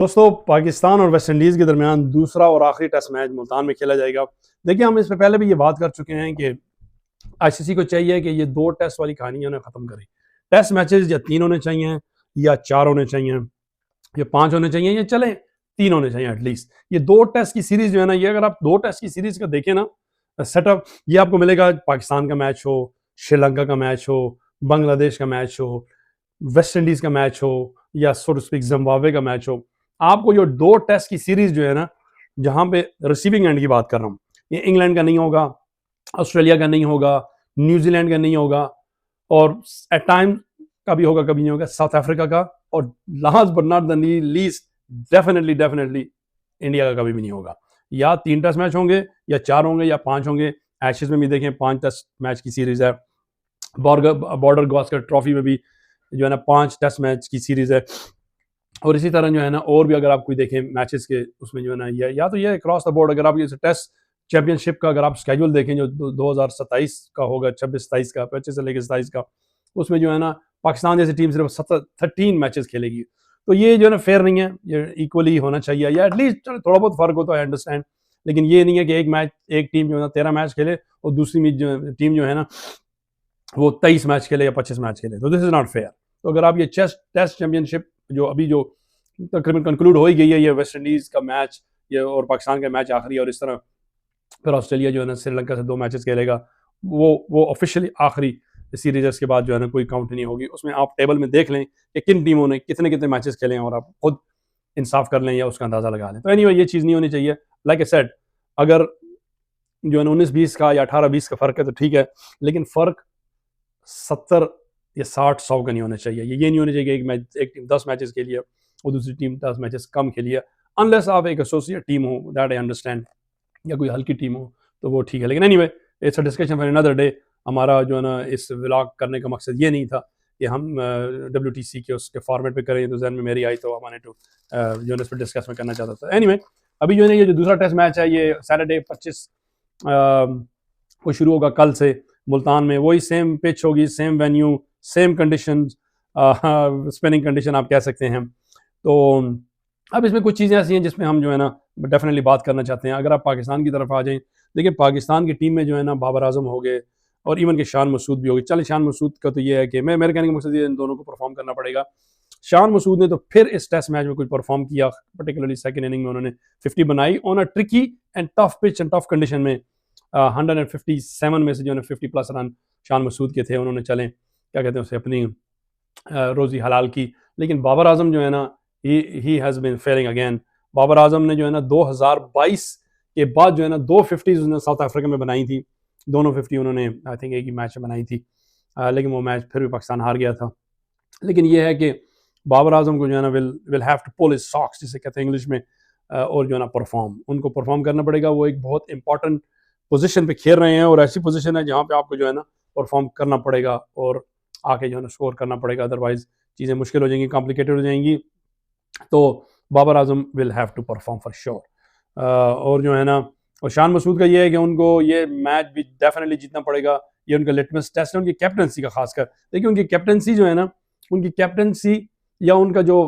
दोस्तों पाकिस्तान और West Indies के दरमियान दूसरा और आखिरी टेस्ट मैच मुल्तान में खेला जाएगा। देखिए हम इससे पहले भी ये बात कर चुके हैं कि आईसीसी को चाहिए कि ये 2 टेस्ट वाली कहानी उन्हें ख़त्म करे। टेस्ट मैचेस या 3 होने चाहिए या 4 होने चाहिए या 5 होने चाहिए या चलें 3 होने चाहिए एटलीस्ट। ये 2 टेस्ट की सीरीज़ जो है ना, ये अगर आप 2 टेस्ट की सीरीज़ का देखें ना सेटअप, ये आपको मिलेगा पाकिस्तान का मैच हो, श्रीलंका का मैच हो, बांग्लादेश का मैच हो, वेस्ट इंडीज़ का मैच हो या सो टू स्पीक जिम्बाब्वे का मैच हो। आपको जो 2 टेस्ट की सीरीज जो है ना, जहां पे रिसीविंग एंड की बात कर रहा हूं, ये इंग्लैंड का नहीं होगा, ऑस्ट्रेलिया का नहीं होगा, न्यूजीलैंड का नहीं होगा और एट टाइम का भी होगा, कभी नहीं होगा साउथ अफ्रीका का, और last but not the least definitely definitely India का कभी भी नहीं होगा। या 3 टेस्ट मैच होंगे या 4 होंगे या 5 होंगे। एशेज में भी देखें 5 टेस्ट मैच की सीरीज है। बॉर्डर गवास्कर ट्रॉफी में भी जो है ना 5 टेस्ट मैच की सीरीज है। और इसी तरह जो है ना और भी अगर आप कोई देखें मैचेस के उसमें जो है ना या तो ये क्रॉस द बोर्ड, अगर आप ये टेस्ट चैंपियनशिप का अगर आप स्केड्यूल देखें जो 2027 का होगा, 26-27 का, 25 से लेकर 27 का, उसमें जो है ना पाकिस्तान जैसी टीम सिर्फ 13 मैचेस खेलेगी। तो ये जो है ना फेयर नहीं है, ये इक्वली होना चाहिए या एटलीस्ट थोड़ा बहुत फर्क हो तो आई अंडरस्टैंड, लेकिन ये नहीं है कि एक टीम जो है ना 13 मैच खेले और दूसरी टीम जो है ना वो 23 मैच खेले या 25 मैच खेले, तो दिस इज नॉट फेयर। तो अगर आप ये टेस्ट चैंपियनशिप जो अभी जो तकरीबन कंक्लूड हो ही गई है, ये वेस्ट इंडीज का मैच ये और पाकिस्तान का मैच आखिरी, और इस तरह फिर ऑस्ट्रेलिया जो है ना श्रीलंका से 2 मैचेस खेलेगा, वो ऑफिशियली आखिरी सीरीज के बाद जो है ना कोई काउंट नहीं होगी। उसमें आप टेबल में देख लें कि किन टीमों ने कितने कितने मैचेस खेले हैं और आप खुद इंसाफ कर लें या उसका अंदाजा लगा लें। तो एनीवे ये चीज़ नहीं होनी चाहिए। लाइक आई सेड, अगर जो है ना 19-20 का या 18-20 का फर्क है तो ठीक है, लेकिन फर्क 70 या 60-100 का नहीं होना चाहिए। ये नहीं होना चाहिए कि एक टीम 10 मैचेस के लिए और दूसरी टीम 10 मैचेस कम खेली है, अनलेस आप एक एसोसिएट टीम हो, दैट आई अंडरस्टैंड, या कोई हल्की टीम हो तो वो ठीक है। लेकिन anyway it's a discussion for another day. हमारा जो है ना इस व्लॉग करने का मकसद ये नहीं था कि हम WTC के उसके फॉर्मेट पे करें, तो जहन में मेरी आई तो मैंने जो है इस पर डिस्कस में करना चाहता था। एनीवे अभी जो है ना ये जो दूसरा टेस्ट मैच है ये सैटरडे 25 को शुरू होगा, कल से मुल्तान में। वही सेम पिच होगी, same venue, same condition, spinning condition आप कह सकते हैं। तो अब इसमें कुछ चीज़ें ऐसी हैं जिसमें हम जो है ना डेफिनेटली बात करना चाहते हैं। अगर आप पाकिस्तान की तरफ आ जाएं, देखिए पाकिस्तान की टीम में जो है ना बाबर आजम हो गए और इवन के शान मसूद भी हो गए। चले शान मसूद का तो ये है कि मेरे कहने का मकसद ये इन दोनों को परफॉर्म करना पड़ेगा। शान मसूद ने तो फिर इस टेस्ट मैच में कुछ परफॉर्म किया, पर्टिकुलरली सेकंड इनिंग में उन्होंने 50 बनाई on a tricky and tough pitch and tough condition में। 157 में से जो है 50 प्लस रन शान मसूद के थे, उन्होंने चलें क्या कहते हैं उसे अपनी रोज़ी हलाल की। लेकिन बाबर आजम जो है ना he has been failing again. Babar Azam ने जो है ना 2022 के बाद जो है ना 2 50 उसने साउथ अफ्रीका में बनाई थी, दोनों 50 उन्होंने आई थिंक एक ही मैच में बनाई थी, लेकिन वो मैच फिर भी पाकिस्तान हार गया था। लेकिन ये है कि बाबर आजम को जो है ना will have to pull his socks जिसे कहते हैं इंग्लिश में, और जो है ना उनको परफॉर्म करना पड़ेगा। वो एक बहुत इंपॉर्टेंट पोजीशन पे खेल रहे हैं और ऐसी पोजीशन है जहाँ पे आपको जो है ना परफॉर्म करना पड़ेगा और आके जो है ना स्कोर करना पड़ेगा, अदरवाइज चीज़ें मुश्किल हो जाएंगी, कॉम्प्लिकेटेड हो जाएंगी। तो Babar Azam will have to perform for sure. और जो है ना और शान मसूद का ये है कि उनको ये मैच भी डेफिनेटली जीतना पड़ेगा। ये उनका लिटमस टेस्ट है उनकी कैप्टनसी का, खासकर देखिए उनकी कैप्टनसी जो है ना, उनकी कैप्टनसी या उनका जो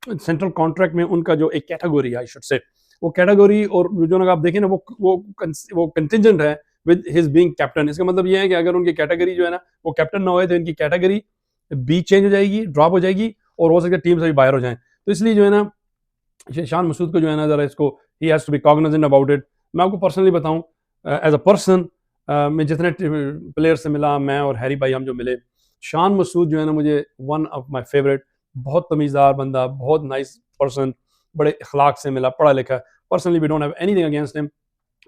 सेंट्रल कॉन्ट्रैक्ट में उनका जो एक कैटेगरी आई शुड से, वो कैटेगरी और जो ना आप देखें ना वो कंटिजेंट है विद हिज बीइंग कैप्टन। इसका मतलब ये है कि अगर उनकी कैटेगरी जो है ना वो कैप्टन ना होए तो इनकी कैटेगरी बी चेंज हो जाएगी, ड्रॉप हो जाएगी और हो सकता है टीम से भी बाहर हो जाए। तो इसलिए जो है ना शान मसूद को जो है ना ज़रा इसको ही has to be cognizant about it. मैं आपको पर्सनली बताऊं, एज अ पर्सन मैं जितने प्लेयर से मिला, मैं और हैरी भाई हम जो मिले, शान मसूद जो है ना मुझे वन ऑफ माई फेवरेट, बहुत तमीज़दार बंदा, बहुत नाइस पर्सन, बड़े अखलाक से मिला, पढ़ा लिखा है। Personally we don't have anything against him.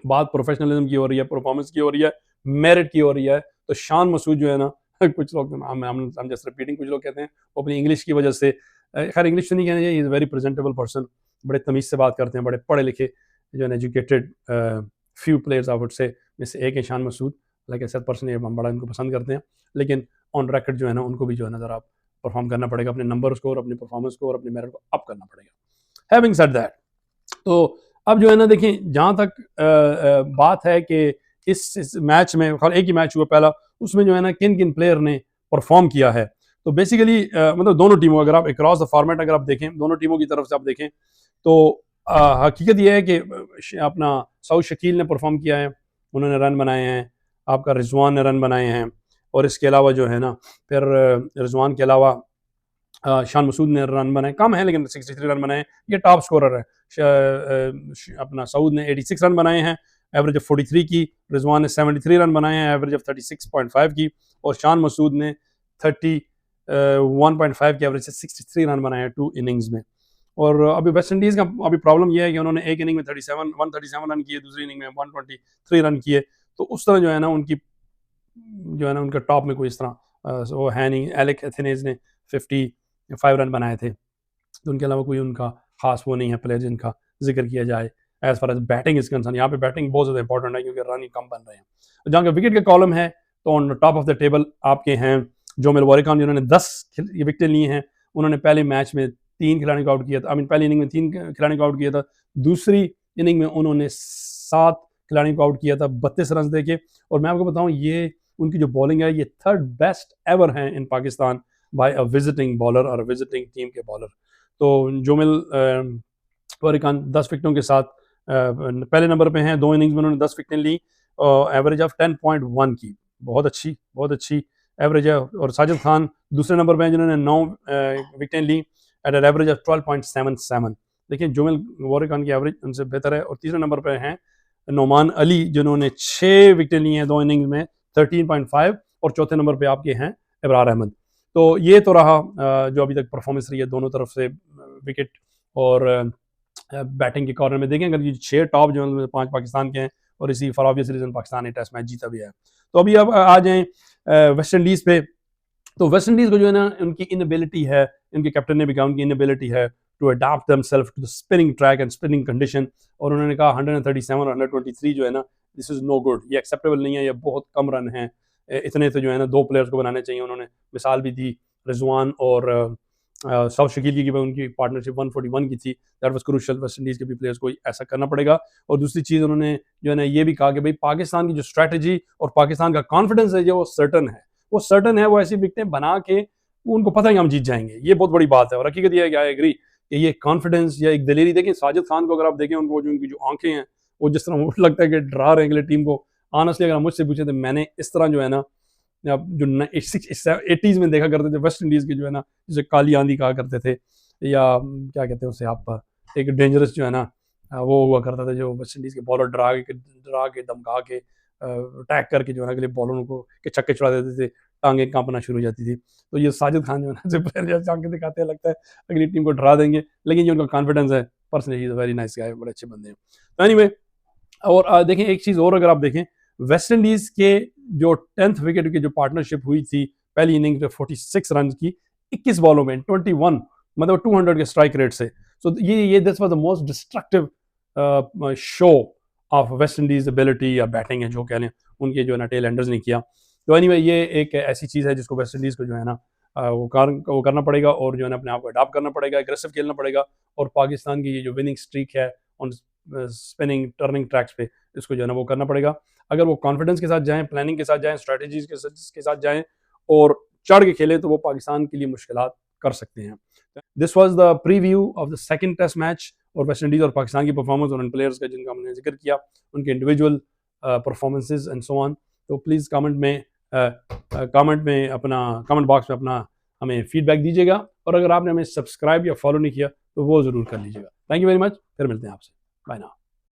बात प्रोफेशनलिज्म की हो रही है, परफॉर्मेंस की हो रही है, मेरिट की हो रही है। तो शान मसूद जो है ना कुछ लोग हम जस्ट रिपीटिंग, कुछ लोग कहते हैं वो अपनी इंग्लिश की वजह से, खैर इंग्लिश तो नहीं कहना चाहिए, इज़ वेरी प्रेजेंटेबल पर्सन, बड़े तमीज़ से बात करते हैं, बड़े पढ़े लिखे जो है educated few players I would say में से एक है शान मसूद। लाइक ऐसा पर्सनली हम बड़ा इनको पसंद करते हैं, लेकिन ऑन रिकॉर्ड जो है ना उनको भी जो है ना ज़रा परफॉर्म करना पड़ेगा, अपने नंबर को और अपनी परफॉर्मेंस को और अपने मेरिट को अप करना पड़ेगा। हैविंग सेड दैट, तो अब जो है ना देखिए जहाँ तक बात है कि इस मैच में एक ही मैच हुआ पहला, उसमें जो है ना किन किन प्लेयर ने परफॉर्म किया है। तो बेसिकली मतलब दोनों टीमों, अगर आप अक्रॉस द फॉर्मेट अगर आप देखें, दोनों टीमों की तरफ से आप देखें तो हकीकत ये है कि अपना सऊद शकील ने परफॉर्म किया है, उन्होंने रन बनाए हैं, आपका रिजवान ने रन बनाए हैं, और इसके अलावा जो है ना फिर रिजवान के अलावा शान मसूद ने रन बनाए, कम है लेकिन 63 रन बनाए, ये टॉप स्कोरर है। अपना सऊद ने 86 रन बनाए हैं, एवरेज ऑफ 43 की, रिजवान ने 73 रन बनाए हैं, एवरेज ऑफ 36.5 की, और शान मसूद ने 31.5 की एवरेज से 63 रन बनाए हैं 2 इनिंग्स में। और अभी वेस्ट इंडीज़ का अभी प्रॉब्लम यह है कि उन्होंने एक इनिंग में 137 रन किए, दूसरी इनिंग में 123 रन किए, तो उस तरह जो है ना उनकी जो है ना उनका टॉप में कोई इस तरह वो है नहीं। एलेक एथेनेज ने 55 रन बनाए थे, तो उनके अलावा कोई उनका खास वो नहीं है प्लेयर जिनका जिक्र किया जाए as far as batting is concerned. यहाँ पे बैटिंग बहुत ज़्यादा इंपॉर्टेंट है क्योंकि रन ही कम बन रहे हैं। जहाँ विकेट के कॉलम है तो on top of the table आपके हैं जोमिल वारिक, जिन्होंने 10 विकेट लिए हैं। उन्होंने पहले मैच में 3 खिलाड़ियों को आउट किया था, आई मीन पहली इनिंग में 3 खिलाड़ियों को आउट किया था, दूसरी इनिंग में उन्होंने 7 खिलाड़ियों को आउट किया था 32 रन देके। और मैं आपको बताऊं ये उनकी जो बॉलिंग है ये 3rd बेस्ट एवर है in Pakistan by a visiting bowler और विजिटिंग टीम के बॉलर। तो जोमिल वारिक 10 विकेटों के साथ पहले नंबर पे हैं, 2 इनिंग्स में उन्होंने 10 विकेटें ली, एवरेज ऑफ 10.1 की, बहुत अच्छी एवरेज है। और साजिद खान दूसरे नंबर पे हैं जिन्होंने 9 विकेटें ली एट एन एवरेज ऑफ 12.77। देखिए जोमिल वारिक की एवरेज उनसे बेहतर है। और तीसरे नंबर पे हैं नोमान अली जिन्होंने 6 विकेटें ली हैं 2 इनिंग्स में 13.5, और चौथे नंबर पे आपके हैं इब्रार अहमद। तो ये तो रहा जो अभी तक परफॉर्मेंस रही है दोनों तरफ से विकेट और बैटिंग के कॉर्नर में। देखें अगर ये 6 टॉप जो है 5 पाकिस्तान के हैं, और इसी फॉर ऑब्वियस रीजन पाकिस्तान ने टेस्ट मैच जीता भी है। तो अभी अब आ जाएं वेस्ट इंडीज़ पे। तो वेस्ट इंडीज़ को जो है ना उनकी इनएबिलिटी है, इनके कैप्टन ने भी कहा उनकी इनएबिलिटी है to adapt themselves to the spinning track and spinning condition. और उन्होंने कहा 137 और 123 जो है ना दिस इज़ नो गुड, ये एक्सेप्टेबल नहीं है, ये बहुत कम रन हैं, इतने तो जो है ना 2 प्लेयर्स को बनाने चाहिए। उन्होंने मिसाल भी दी रिजवान और सऊद शकील की उनकी पार्टनरशिप 141 की थी, that was crucial. West Indies के भी प्लेयर्स को ऐसा करना पड़ेगा। और दूसरी चीज़ उन्होंने जो है ना ये भी कहा कि भाई पाकिस्तान की जो स्ट्रैटेजी और पाकिस्तान का कॉन्फिडेंस है जो वो सर्टन है, वो ऐसी विकेटें बना के उनको पता है कि हम जीत जाएंगे, ये बहुत बड़ी बात है। और हकीकत यह है कि आई एग्री कि ये कॉन्फिडेंस या एक दलेरी, देखिए साजिद खान को अगर आप देखें उनको जो उनकी जो आंखें हैं वो जिस तरह वो लगता है कि डरा रहे हैं टीम को। ऑनेस्टली अगर मुझसे पूछे तो मैंने इस तरह जो है ना जो 80s में देखा करते थे वेस्ट इंडीज़ के जो है ना जिसे काली आंधी कहा करते थे, या क्या कहते हैं उसे आप, एक डेंजरस जो है ना वो हुआ करता था जो वेस्ट इंडीज़ के बॉलर डरा के धमका के अटैक करके जो है ना अगले बॉलरों को के छक्के छुड़ा देते थे, टांगें कांपना शुरू हो जाती थी। तो ये साजिद खान जो है ना जो प्लेयर जैसे आंखें दिखाते हैं लगता है अगली टीम को डरा देंगे, लेकिन ये उनका कॉन्फिडेंस है। पर्सनली वेरी नाइस गाय, बड़े अच्छे बंदे हैं। तो एनीवे, और देखें एक चीज़ और अगर आप देखें वेस्ट इंडीज़ के जो 10th विकेट की जो पार्टनरशिप हुई थी पहली इनिंग में 46 रन की 21 बॉलों में 21, मतलब 200 के स्ट्राइक रेट से। सो ये this was the most destructive show off West Indies ability या बैटिंग है जो कह लें उनके जो है ना टेल एंडर्स ने किया। तो एनीवे ये एक ऐसी चीज़ है जिसको वेस्ट इंडीज़ को जो है ना वो करना पड़ेगा और जो है ना अपने आप को अडॉप्ट करना पड़ेगा, एग्रेसिव खेलना पड़ेगा। और पाकिस्तान की ये जो विनिंग स्ट्रीक है ऑन स्पिनिंग टर्निंग ट्रैक्स पे इसको जो है ना वो करना पड़ेगा। अगर वो कॉन्फिडेंस के साथ जाएं, प्लानिंग के साथ जाएं, स्ट्रैटेजीज के साथ जाएं और चढ़ के खेलें तो वो पाकिस्तान के लिए मुश्किलात कर सकते हैं। This was the preview of the second test match और वेस्ट इंडीज़ और पाकिस्तान की परफॉर्मेंस और उन प्लेयर्स का जिनका हमने जिक्र किया, उनके individual performances and so on. तो प्लीज़ कमेंट में अपना कमेंट बॉक्स में अपना हमें फीडबैक दीजिएगा, और अगर आपने हमें सब्सक्राइब या फॉलो नहीं किया तो वो ज़रूर कर लीजिएगा। थैंक यू वेरी मच, फिर मिलते हैं आपसे, बाय नाउ।